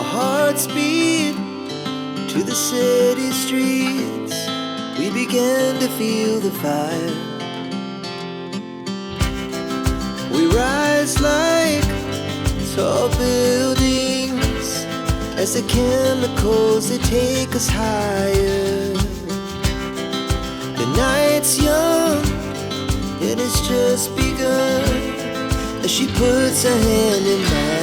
Our hearts beat to the city streets. We began to feel the fire. We rise like tall buildings as the chemicals, they take us higher. The night's young, it has just begun as she puts her hand in mine.